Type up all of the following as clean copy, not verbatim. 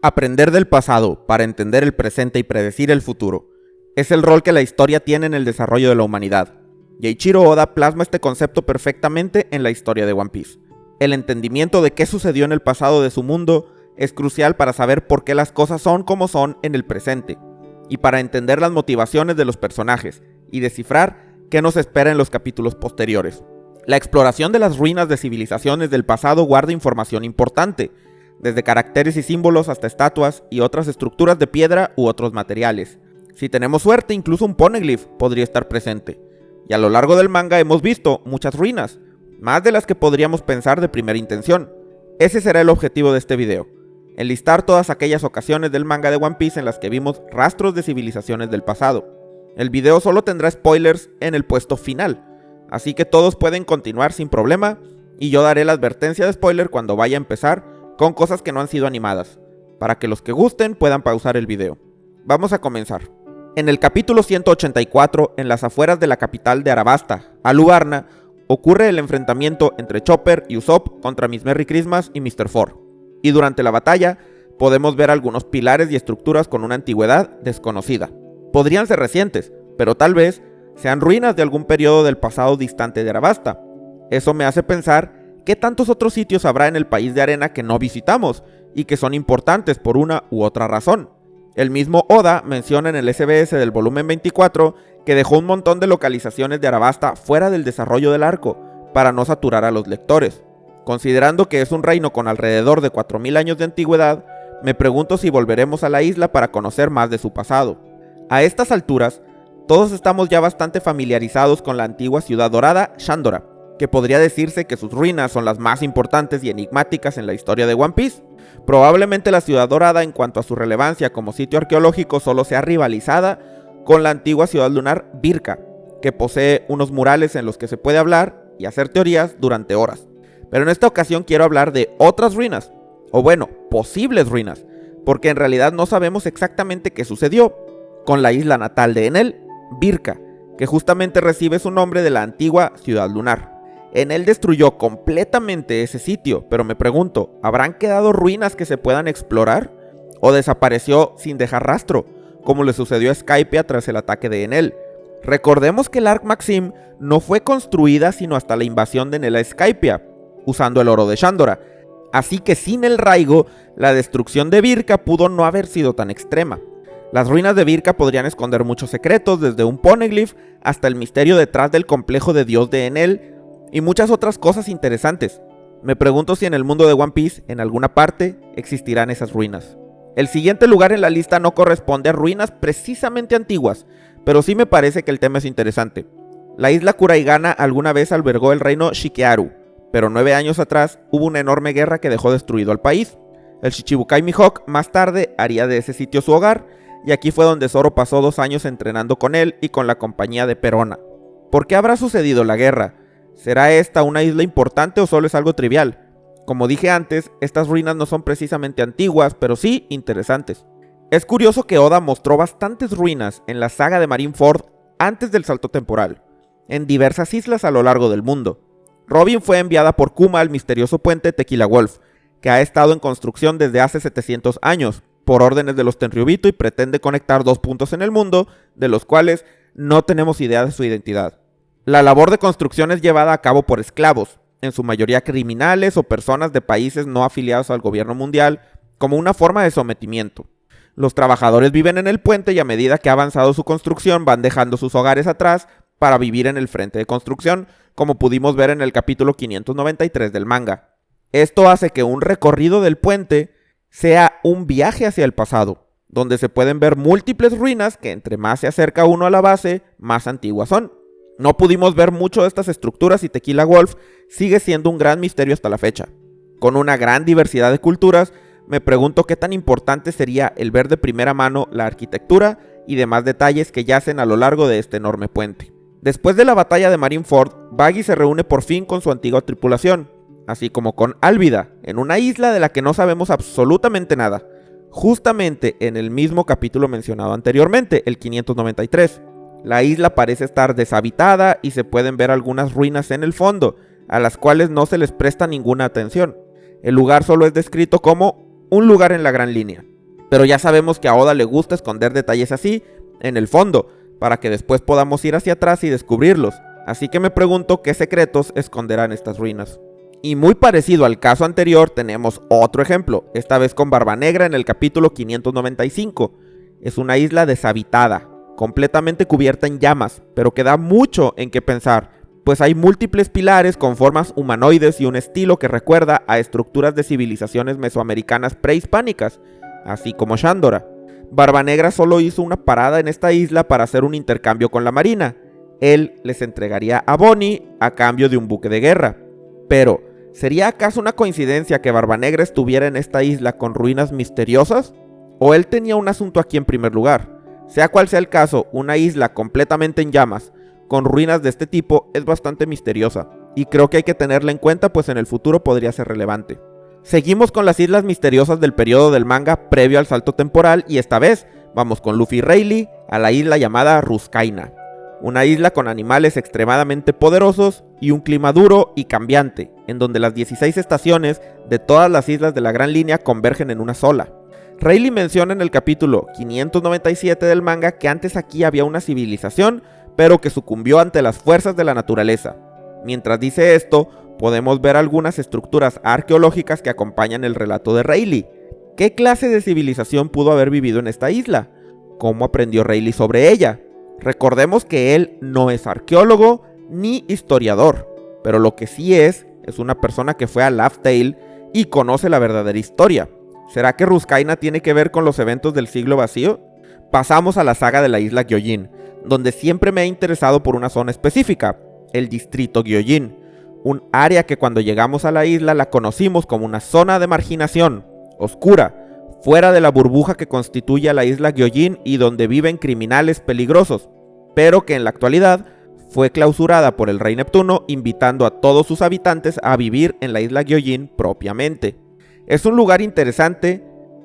Aprender del pasado para entender el presente y predecir el futuro es el rol que la historia tiene en el desarrollo de la humanidad. Eiichiro Oda plasma este concepto perfectamente en la historia de One Piece. El entendimiento de qué sucedió en el pasado de su mundo es crucial para saber por qué las cosas son como son en el presente, y para entender las motivaciones de los personajes y descifrar qué nos espera en los capítulos posteriores. La exploración de las ruinas de civilizaciones del pasado guarda información importante, desde caracteres y símbolos hasta estatuas y otras estructuras de piedra u otros materiales. Si tenemos suerte, incluso un poneglyph podría estar presente. Y a lo largo del manga hemos visto muchas ruinas, más de las que podríamos pensar de primera intención. Ese será el objetivo de este video: enlistar todas aquellas ocasiones del manga de One Piece en las que vimos rastros de civilizaciones del pasado. El video solo tendrá spoilers en el puesto final, así que todos pueden continuar sin problema, y yo daré la advertencia de spoiler cuando vaya a empezar con cosas que no han sido animadas, para que los que gusten puedan pausar el video. Vamos a comenzar. En el capítulo 184, en las afueras de la capital de Arabasta, Alubarna, ocurre el enfrentamiento entre Chopper y Usopp contra Miss Merry Christmas y Mr. Four, y durante la batalla podemos ver algunos pilares y estructuras con una antigüedad desconocida. Podrían ser recientes, pero tal vez sean ruinas de algún periodo del pasado distante de Arabasta. Eso me hace pensar ¿qué tantos otros sitios habrá en el país de arena que no visitamos y que son importantes por una u otra razón? El mismo Oda menciona en el SBS del volumen 24 que dejó un montón de localizaciones de Arabasta fuera del desarrollo del arco para no saturar a los lectores. Considerando que es un reino con alrededor de 4000 años de antigüedad, me pregunto si volveremos a la isla para conocer más de su pasado. A estas alturas, todos estamos ya bastante familiarizados con la antigua ciudad dorada Shandora, que podría decirse que sus ruinas son las más importantes y enigmáticas en la historia de One Piece. Probablemente la ciudad dorada, en cuanto a su relevancia como sitio arqueológico, solo sea rivalizada con la antigua ciudad lunar Birka, que posee unos murales en los que se puede hablar y hacer teorías durante horas. Pero en esta ocasión quiero hablar de otras ruinas, o bueno, posibles ruinas, porque en realidad no sabemos exactamente qué sucedió con la isla natal de Enel, Birka, que justamente recibe su nombre de la antigua ciudad lunar. Enel destruyó completamente ese sitio, pero me pregunto, ¿habrán quedado ruinas que se puedan explorar? ¿O desapareció sin dejar rastro, como le sucedió a Skypiea tras el ataque de Enel? Recordemos que el Ark Maxim no fue construida sino hasta la invasión de Enel a Skypiea, usando el oro de Shandora, así que sin el Raigo, la destrucción de Birka pudo no haber sido tan extrema. Las ruinas de Birka podrían esconder muchos secretos, desde un poneglyph hasta el misterio detrás del complejo de Dios de Enel, y muchas otras cosas interesantes. Me pregunto si en el mundo de One Piece, en alguna parte, existirán esas ruinas. El siguiente lugar en la lista no corresponde a ruinas precisamente antiguas, pero sí me parece que el tema es interesante. La isla Kuraigana alguna vez albergó el reino Shikearu, pero 9 años atrás hubo una enorme guerra que dejó destruido al país. El Shichibukai Mihawk más tarde haría de ese sitio su hogar, y aquí fue donde Zoro pasó 2 años entrenando con él y con la compañía de Perona. ¿Por qué habrá sucedido la guerra? ¿Será esta una isla importante o solo es algo trivial? Como dije antes, estas ruinas no son precisamente antiguas, pero sí interesantes. Es curioso que Oda mostró bastantes ruinas en la saga de Marineford antes del salto temporal, en diversas islas a lo largo del mundo. Robin fue enviada por Kuma al misterioso puente Tequila Wolf, que ha estado en construcción desde hace 700 años, por órdenes de los Tenryubito, y pretende conectar 2 puntos en el mundo, de los cuales no tenemos idea de su identidad. La labor de construcción es llevada a cabo por esclavos, en su mayoría criminales o personas de países no afiliados al gobierno mundial, como una forma de sometimiento. Los trabajadores viven en el puente y a medida que ha avanzado su construcción van dejando sus hogares atrás para vivir en el frente de construcción, como pudimos ver en el capítulo 593 del manga. Esto hace que un recorrido del puente sea un viaje hacia el pasado, donde se pueden ver múltiples ruinas que entre más se acerca uno a la base, más antiguas son. No pudimos ver mucho de estas estructuras y Tequila Wolf sigue siendo un gran misterio hasta la fecha. Con una gran diversidad de culturas, me pregunto qué tan importante sería el ver de primera mano la arquitectura y demás detalles que yacen a lo largo de este enorme puente. Después de la batalla de Marineford, Baggy se reúne por fin con su antigua tripulación, así como con Alvida, en una isla de la que no sabemos absolutamente nada, justamente en el mismo capítulo mencionado anteriormente, el 593. La isla parece estar deshabitada y se pueden ver algunas ruinas en el fondo, a las cuales no se les presta ninguna atención. El lugar solo es descrito como un lugar en la Gran Línea. Pero ya sabemos que a Oda le gusta esconder detalles así, en el fondo, para que después podamos ir hacia atrás y descubrirlos. Así que me pregunto qué secretos esconderán estas ruinas. Y muy parecido al caso anterior tenemos otro ejemplo, esta vez con Barba Negra en el capítulo 595. Es una isla deshabitada, completamente cubierta en llamas, pero que da mucho en qué pensar, pues hay múltiples pilares con formas humanoides y un estilo que recuerda a estructuras de civilizaciones mesoamericanas prehispánicas, así como Shandora. Barba Negra solo hizo una parada en esta isla para hacer un intercambio con la marina. Él les entregaría a Bonnie a cambio de un buque de guerra. Pero, ¿sería acaso una coincidencia que Barba Negra estuviera en esta isla con ruinas misteriosas? ¿O él tenía un asunto aquí en primer lugar? Sea cual sea el caso, una isla completamente en llamas, con ruinas de este tipo, es bastante misteriosa, y creo que hay que tenerla en cuenta pues en el futuro podría ser relevante. Seguimos con las islas misteriosas del periodo del manga previo al salto temporal, y esta vez vamos con Luffy y Rayleigh a la isla llamada Ruskaina. Una isla con animales extremadamente poderosos y un clima duro y cambiante, en donde las 16 estaciones de todas las islas de la Gran Línea convergen en una sola. Rayleigh menciona en el capítulo 597 del manga que antes aquí había una civilización, pero que sucumbió ante las fuerzas de la naturaleza. Mientras dice esto, podemos ver algunas estructuras arqueológicas que acompañan el relato de Rayleigh. ¿Qué clase de civilización pudo haber vivido en esta isla? ¿Cómo aprendió Rayleigh sobre ella? Recordemos que él no es arqueólogo ni historiador, pero lo que sí es una persona que fue a Laugh Tale y conoce la verdadera historia. ¿Será que Ruskaina tiene que ver con los eventos del siglo vacío? Pasamos a la saga de la isla Gyojin, donde siempre me he interesado por una zona específica, el distrito Gyojin, un área que cuando llegamos a la isla la conocimos como una zona de marginación, oscura, fuera de la burbuja que constituye a la isla Gyojin y donde viven criminales peligrosos, pero que en la actualidad fue clausurada por el rey Neptuno, invitando a todos sus habitantes a vivir en la isla Gyojin propiamente. Es un lugar interesante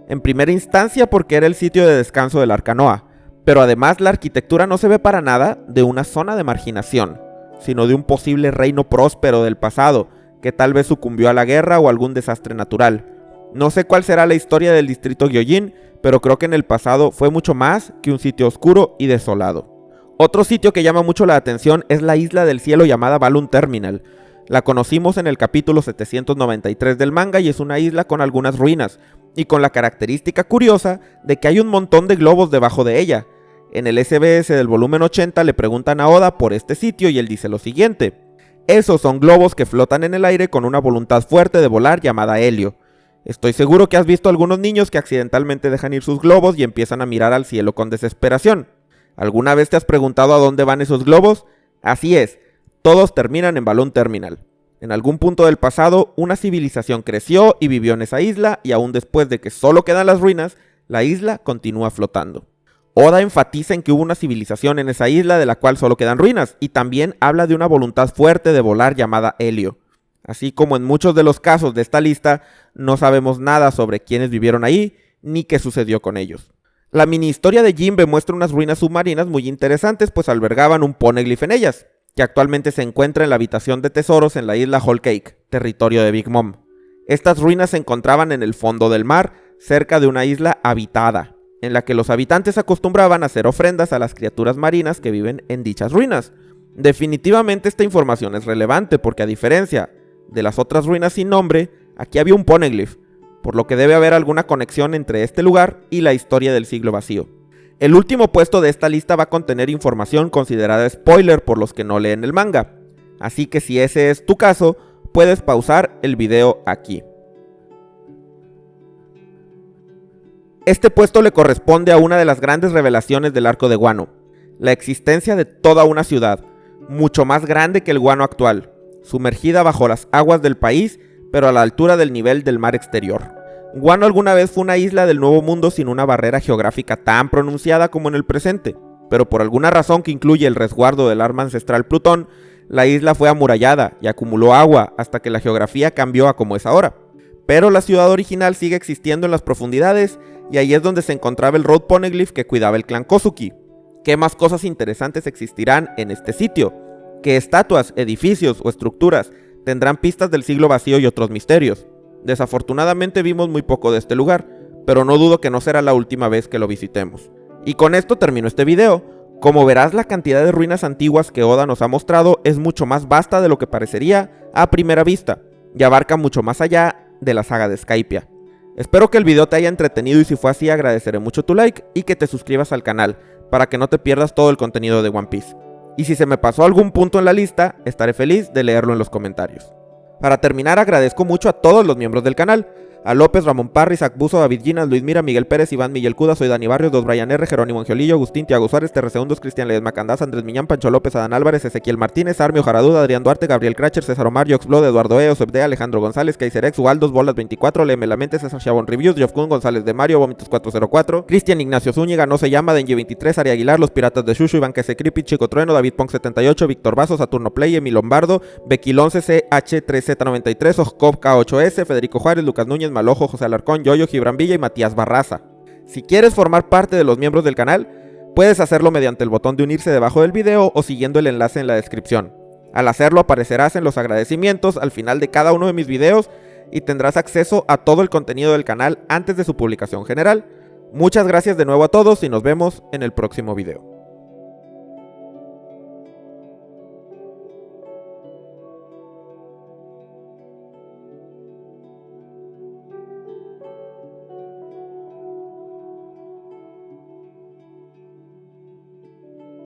en primera instancia porque era el sitio de descanso del Arcanoa, pero además la arquitectura no se ve para nada de una zona de marginación, sino de un posible reino próspero del pasado, que tal vez sucumbió a la guerra o algún desastre natural. No sé cuál será la historia del distrito Gyojin, pero creo que en el pasado fue mucho más que un sitio oscuro y desolado. Otro sitio que llama mucho la atención es la isla del cielo llamada Balloon Terminal. La conocimos en el capítulo 793 del manga y es una isla con algunas ruinas, y con la característica curiosa de que hay un montón de globos debajo de ella. En el SBS del volumen 80 le preguntan a Oda por este sitio y él dice lo siguiente: esos son globos que flotan en el aire con una voluntad fuerte de volar llamada helio. Estoy seguro que has visto algunos niños que accidentalmente dejan ir sus globos y empiezan a mirar al cielo con desesperación. ¿Alguna vez te has preguntado a dónde van esos globos? Así es, todos terminan en Balloon Terminal. En algún punto del pasado, una civilización creció y vivió en esa isla, y aún después de que solo quedan las ruinas, la isla continúa flotando. Oda enfatiza en que hubo una civilización en esa isla de la cual solo quedan ruinas, y también habla de una voluntad fuerte de volar llamada helio. Así como en muchos de los casos de esta lista, no sabemos nada sobre quiénes vivieron ahí, ni qué sucedió con ellos. La mini historia de Jinbe muestra unas ruinas submarinas muy interesantes, pues albergaban un poneglyph en ellas, que actualmente se encuentra en la habitación de tesoros en la isla Whole Cake, territorio de Big Mom. Estas ruinas se encontraban en el fondo del mar, cerca de una isla habitada, en la que los habitantes acostumbraban a hacer ofrendas a las criaturas marinas que viven en dichas ruinas. Definitivamente esta información es relevante porque, a diferencia de las otras ruinas sin nombre, aquí había un poneglyph, por lo que debe haber alguna conexión entre este lugar y la historia del siglo vacío. El último puesto de esta lista va a contener información considerada spoiler por los que no leen el manga, así que si ese es tu caso, puedes pausar el video aquí. Este puesto le corresponde a una de las grandes revelaciones del arco de Wano, la existencia de toda una ciudad, mucho más grande que el Wano actual, sumergida bajo las aguas del país, pero a la altura del nivel del mar exterior. Wano alguna vez fue una isla del Nuevo Mundo sin una barrera geográfica tan pronunciada como en el presente, pero por alguna razón que incluye el resguardo del arma ancestral Plutón, la isla fue amurallada y acumuló agua hasta que la geografía cambió a como es ahora. Pero la ciudad original sigue existiendo en las profundidades, y ahí es donde se encontraba el Road Poneglyph que cuidaba el clan Kozuki. ¿Qué más cosas interesantes existirán en este sitio? ¿Qué estatuas, edificios o estructuras tendrán pistas del siglo vacío y otros misterios? Desafortunadamente vimos muy poco de este lugar, pero no dudo que no será la última vez que lo visitemos. Y con esto termino este video. Como verás, la cantidad de ruinas antiguas que Oda nos ha mostrado es mucho más vasta de lo que parecería a primera vista, y abarca mucho más allá de la saga de Skypiea. Espero que el video te haya entretenido y si fue así agradeceré mucho tu like y que te suscribas al canal para que no te pierdas todo el contenido de One Piece. Y si se me pasó algún punto en la lista, estaré feliz de leerlo en los comentarios. Para terminar, agradezco mucho a todos los miembros del canal. A López, Ramón Parry, Zach Buzo, David Ginas, Luis Mira, Miguel Pérez, Iván Miguel Cuda, soy Dani Barrios, 2 Brian R, Jerónimo Angiolillo, Agustín, Tiago Suárez, TR2, Cristian Ledesma Candás, Andrés Miñán, Pancho López, Adán Álvarez, Ezequiel Martínez, Armio Jaradud, Adrián Duarte, Gabriel Cracher, César Omar, Joxblod, Eduardo E, Osebde, Alejandro González, Kaiserex, Waldos, Bolas 24, Leme La Mente, César Chabón Reviews, Jofkun, González de Mario, Vómitos 404, Cristian Ignacio Zúñiga, No Se Llama, Denji 23, Ari Aguilar, Los Piratas de Shushu, Iván Kese Creepy, Chico Trueno, David Pong 78, Víctor Vaso, Saturno Play, Emi Lombardo, Bequil 11, CH3Z93, Oscov K8S, Federico Juárez, Lucas Núñez, Malojo, José Alarcón, Yoyo, Gibran Villa y Matías Barraza. Si quieres formar parte de los miembros del canal, puedes hacerlo mediante el botón de unirse debajo del video o siguiendo el enlace en la descripción. Al hacerlo aparecerás en los agradecimientos al final de cada uno de mis videos y tendrás acceso a todo el contenido del canal antes de su publicación general. Muchas gracias de nuevo a todos y nos vemos en el próximo video.